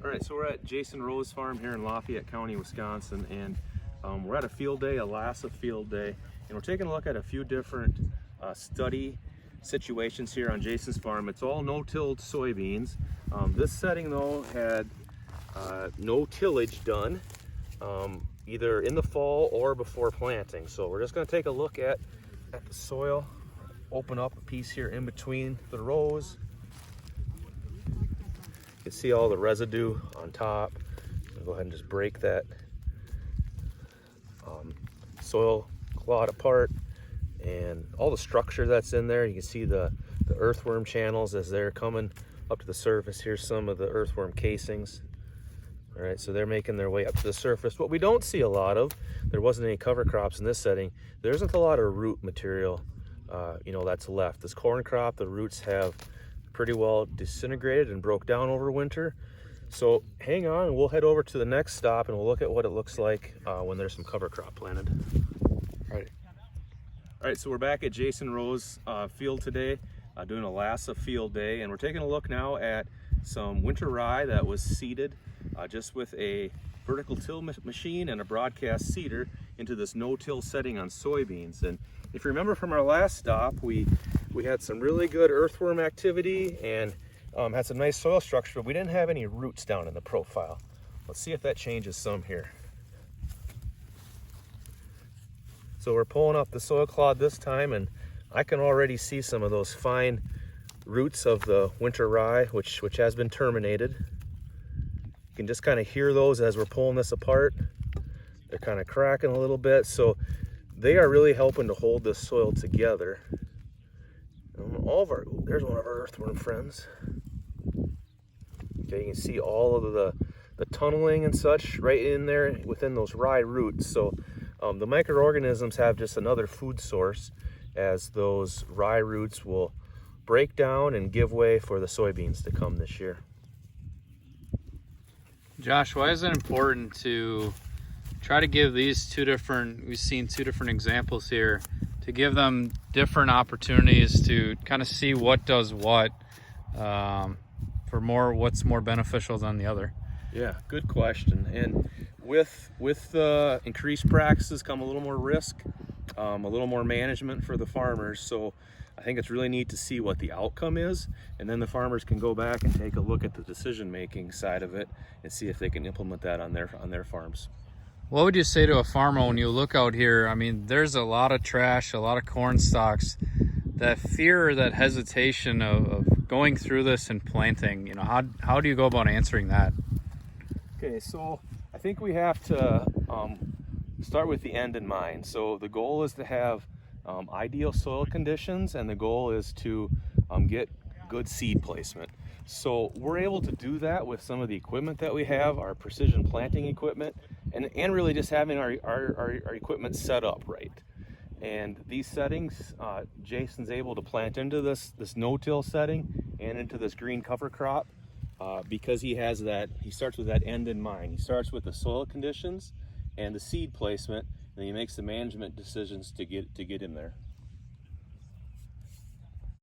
All right, so we're at Jason Rowe's farm here in Lafayette County, Wisconsin, and we're at a field day, a LASA field day, and we're taking a look at a few different study situations here on Jason's farm. It's all no-tilled soybeans. This setting though had no tillage done, either in the fall or before planting. So we're just going to take a look at the soil, open up a piece here in between the rows. You can see all the residue on top. I'll go ahead and just break that soil clod apart and all the structure that's in there. You can see the earthworm channels as they're coming up to the surface. Here's some of the earthworm casings. All right, so they're making their way up to the surface. What we don't see a lot of, there wasn't any cover crops in this setting, there isn't a lot of root material that's left. This corn crop, the roots have pretty well disintegrated and broke down over winter. So hang on, we'll head over to the next stop and we'll look at what it looks like when there's some cover crop planted. All right, so we're back at Jason Rowe's field today, doing a LASA field day, and we're taking a look now at some winter rye that was seeded just with a vertical till machine and a broadcast seeder into this no-till setting on soybeans. And if you remember from our last stop, we had some really good earthworm activity and had some nice soil structure, but we didn't have any roots down in the profile. Let's see if that changes some here. So we're pulling up the soil clod this time, and I can already see some of those fine roots of the winter rye, which has been terminated. You can just kind of hear those as we're pulling this apart. They're kind of cracking a little bit, so they are really helping to hold this soil together. There's one of our earthworm friends. Okay, you can see all of the tunneling and such right in there within those rye roots. So the microorganisms have just another food source as those rye roots will break down and give way for the soybeans to come this year. Josh, why is it important to try to give these we've seen two different examples here, to give them different opportunities to kind of see what does what what's more beneficial than the other? Yeah, good question. And with increased practices come a little more risk, a little more management for the farmers. So I think it's really neat to see what the outcome is, and then the farmers can go back and take a look at the decision-making side of it and see if they can implement that on their farms. What would you say to a farmer when you look out here? I mean, there's a lot of trash, a lot of corn stalks. That fear, that hesitation of going through this and planting, how do you go about answering that? Okay, so I think we have to start with the end in mind. So the goal is to have ideal soil conditions, and the goal is to get good seed placement. So we're able to do that with some of the equipment that we have, our precision planting equipment, and really just having our equipment set up right. And these settings, Jason's able to plant into this no-till setting and into this green cover crop because he starts with that end in mind. He starts with the soil conditions and the seed placement, and he makes the management decisions to get in there.